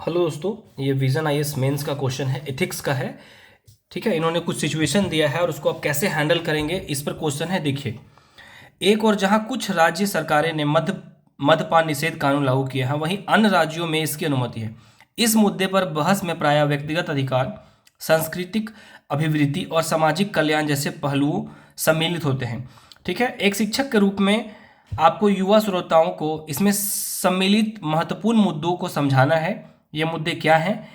Hello दोस्तों, ये vision IAS mains का क्वेश्चन है, एथिक्स का है। ठीक है, इन्होंने कुछ सिचुएशन दिया है और उसको आप कैसे हैंडल करेंगे इस पर क्वेश्चन है। देखिए, एक और जहां कुछ राज्य सरकारें ने मद्यपान निषेध कानून लागू किया है, वहीं अन्य राज्यों में इसकी अनुमति है। इस मुद्दे पर बहस में प्रायः व्यक्तिगत अधिकार, सांस्कृतिक अभिवृद्धि और सामाजिक कल्याण जैसे पहलुओं सम्मिलित होते हैं। ठीक है, एक शिक्षक के रूप में आपको युवा श्रोताओं को इसमें सम्मिलित महत्वपूर्ण मुद्दों को समझाना है। ये मुद्दे क्या हैं,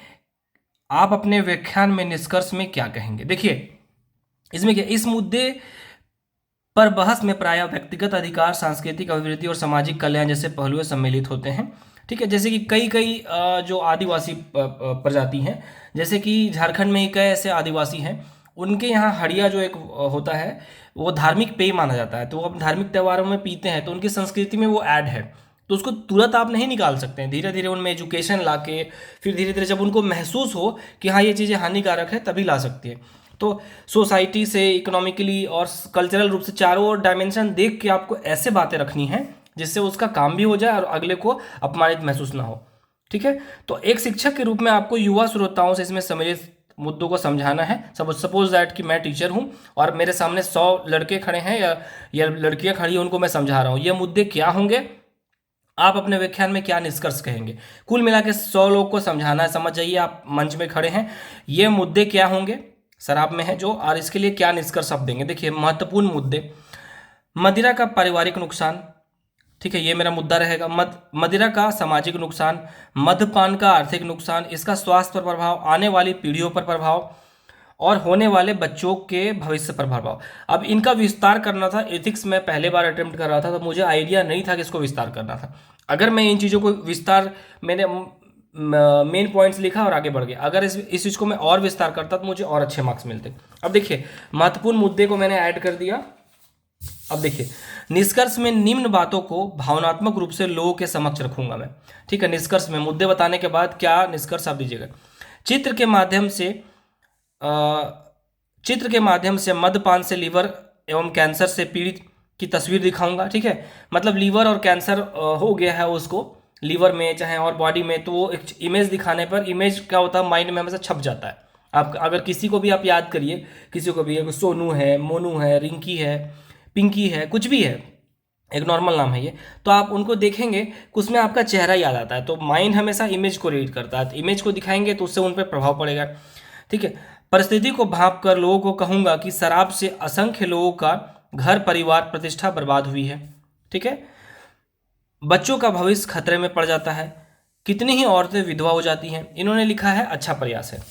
आप अपने व्याख्यान में निष्कर्ष में क्या कहेंगे। देखिए, इसमें क्या, इस मुद्दे पर बहस में प्रायः व्यक्तिगत अधिकार, सांस्कृतिक अभिवृद्धि और सामाजिक कल्याण जैसे पहलू सम्मिलित होते हैं। ठीक है, जैसे कि कई कई जो आदिवासी प्रजाति हैं, जैसे कि झारखंड में ही कई ऐसे आदिवासी हैं, उनके यहाँ हड़िया जो एक होता है वो धार्मिक पेय माना जाता है, तो वो अपने धार्मिक त्योहारों में पीते हैं, तो उनकी संस्कृति में वो ऐड है। तो उसको तुरंत आप नहीं निकाल सकते हैं, धीरे धीरे उनमें एजुकेशन लाके, फिर धीरे धीरे जब उनको महसूस हो कि हाँ ये चीज़ें हानिकारक है, तभी ला सकती है। तो सोसाइटी से, इकोनॉमिकली और कल्चरल रूप से चारों ओर डायमेंशन देख के आपको ऐसे बातें रखनी है जिससे उसका काम भी हो जाए और अगले को अपमानित महसूस ना हो। ठीक है, तो एक शिक्षक के रूप में आपको युवा श्रोताओं से इसमें सम्मिलित मुद्दों को समझाना है। सपोज दैट कि मैं टीचर हूं और मेरे सामने 100 लड़के खड़े हैं या लड़कियां खड़ी हैं, उनको मैं समझा रहा हूं, ये मुद्दे क्या होंगे, आप अपने व्याख्यान में क्या निष्कर्ष कहेंगे। कुल मिला के 100 लोग को समझाना है। समझ जाइए, आप मंच में खड़े हैं, ये मुद्दे क्या होंगे शराब में है जो, और इसके लिए क्या निष्कर्ष आप देंगे। देखिए, महत्वपूर्ण मुद्दे, मदिरा का पारिवारिक नुकसान, ठीक है, ये मेरा मुद्दा रहेगा। मदिरा का सामाजिक नुकसान, मद्यपान का आर्थिक नुकसान, इसका स्वास्थ्य पर प्रभाव, आने वाली पीढ़ियों पर प्रभाव और होने वाले बच्चों के भविष्य पर प्रभाव। अब इनका विस्तार करना था। एथिक्स में पहले बार अटेम्प्ट कर रहा था, तो मुझे आइडिया नहीं था कि इसको विस्तार करना था। अगर मैं इन चीज़ों को विस्तार, मैंने मेन पॉइंट्स लिखा और आगे बढ़ गया, अगर इस चीज़ को मैं और विस्तार करता तो मुझे और अच्छे मार्क्स मिलते। अब देखिए, महत्वपूर्ण मुद्दे को मैंने ऐड कर दिया। अब देखिए, निष्कर्ष में निम्न बातों को भावनात्मक रूप से लोगों के समक्ष रखूंगा मैं। ठीक है, निष्कर्ष में मुद्दे बताने के बाद क्या निष्कर्ष आप दीजिएगा। चित्र के माध्यम से मद्यपान से लीवर एवं कैंसर से पीड़ित की तस्वीर दिखाऊंगा। ठीक है, मतलब लीवर और कैंसर हो गया है उसको, लीवर में चाहे और बॉडी में, तो वो एक इमेज दिखाने पर, इमेज क्या होता है, माइंड में हमेशा छप जाता है। आप अगर किसी को भी आप याद करिए, किसी को भी, सोनू है, मोनू है, रिंकी है, पिंकी है, कुछ भी है, एक नॉर्मल नाम है ये, तो आप उनको देखेंगे, उसमें आपका चेहरा याद आता है। तो माइंड हमेशा इमेज को रीड करता है, तो इमेज को दिखाएंगे तो उससे उन पर प्रभाव पड़ेगा। ठीक है, परिस्थिति को भांप कर लोगों को कहूंगा कि शराब से असंख्य लोगों का घर, परिवार, प्रतिष्ठा बर्बाद हुई है। ठीक है, बच्चों का भविष्य खतरे में पड़ जाता है, कितनी ही औरतें विधवा हो जाती हैं। इन्होंने लिखा है, अच्छा प्रयास है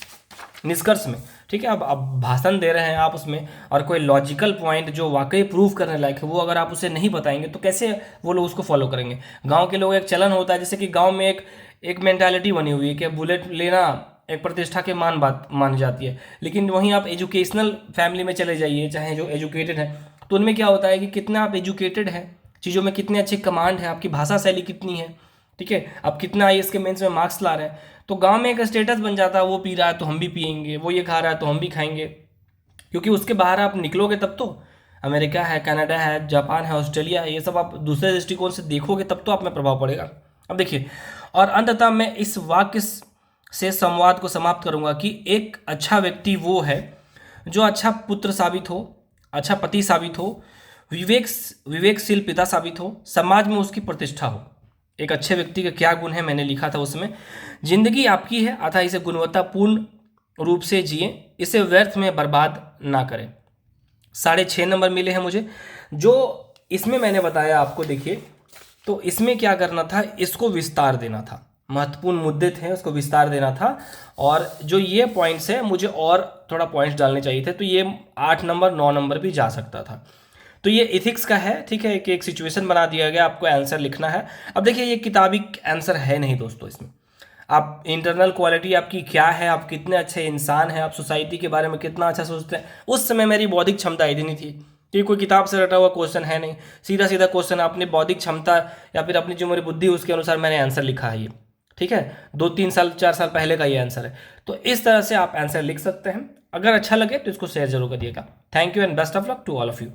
निष्कर्ष में। ठीक है, अब भाषण दे रहे हैं आप उसमें, और कोई लॉजिकल पॉइंट जो वाकई प्रूव करने लायक है, वो अगर आप उसे नहीं बताएंगे तो कैसे वो लोग उसको फॉलो करेंगे। गांव के लोग, एक चलन होता है, जैसे कि गांव में एक मेंटालिटी बनी हुई है कि बुलेट लेना एक प्रतिष्ठा के बात मानी जाती है। लेकिन वहीं आप एजुकेशनल फैमिली में चले जाइए, चाहे जो एजुकेटेड है, तो उनमें क्या होता है कि कितना आप एजुकेटेड हैं, चीज़ों में कितने अच्छे कमांड है, आपकी भाषा शैली कितनी है। ठीक है, आप कितना आईएएस के मेंस में मार्क्स ला रहे हैं, तो गांव में एक स्टेटस बन जाता है, वो पी रहा है तो हम भी पियेंगे, वो ये खा रहा है तो हम भी खाएंगे। क्योंकि उसके बाहर आप निकलोगे तब तो, अमेरिका है, कनाडा है, जापान है, ऑस्ट्रेलिया है, ये सब आप दूसरे दृष्टिकोण से देखोगे तब तो आप में प्रभाव पड़ेगा। अब देखिए, और अंततः मैं इस वाक्य से संवाद को समाप्त करूंगा कि एक अच्छा व्यक्ति वो है जो अच्छा पुत्र साबित हो, अच्छा पति साबित हो, विवेकशील पिता साबित हो, समाज में उसकी प्रतिष्ठा हो। एक अच्छे व्यक्ति का क्या गुण है मैंने लिखा था उसमें, जिंदगी आपकी है, अतः इसे गुणवत्तापूर्ण रूप से जिए, इसे व्यर्थ में बर्बाद ना करें। 6.5 नंबर मिले हैं मुझे। जो इसमें मैंने बताया आपको, देखिए, तो इसमें क्या करना था, इसको विस्तार देना था, महत्वपूर्ण मुद्दे थे, उसको विस्तार देना था। और जो ये पॉइंट्स है, मुझे और थोड़ा पॉइंट्स डालने चाहिए थे, तो ये 8 नंबर 9 नंबर भी जा सकता था। तो ये एथिक्स का है। ठीक है, एक सिचुएशन बना दिया गया, आपको आंसर लिखना है। अब देखिए, ये किताबी आंसर है नहीं दोस्तों, इसमें आप इंटरनल क्वालिटी आपकी क्या है, आप कितने अच्छे इंसान हैं, आप सोसाइटी के बारे में कितना अच्छा सोचते हैं। उस समय मेरी बौद्धिक क्षमता इतनी थी कि कोई किताब से रटा हुआ क्वेश्चन है नहीं, सीधा सीधा क्वेश्चन, अपनी बौद्धिक क्षमता या फिर अपनी जो मेरी बुद्धि उसके अनुसार मैंने आंसर लिखा है ये। ठीक है, 2-3 साल 4 साल पहले का ये आंसर है। तो इस तरह से आप आंसर लिख सकते हैं। अगर अच्छा लगे तो इसको शेयर जरूर करिएगा। Thank you and best of luck to all of you.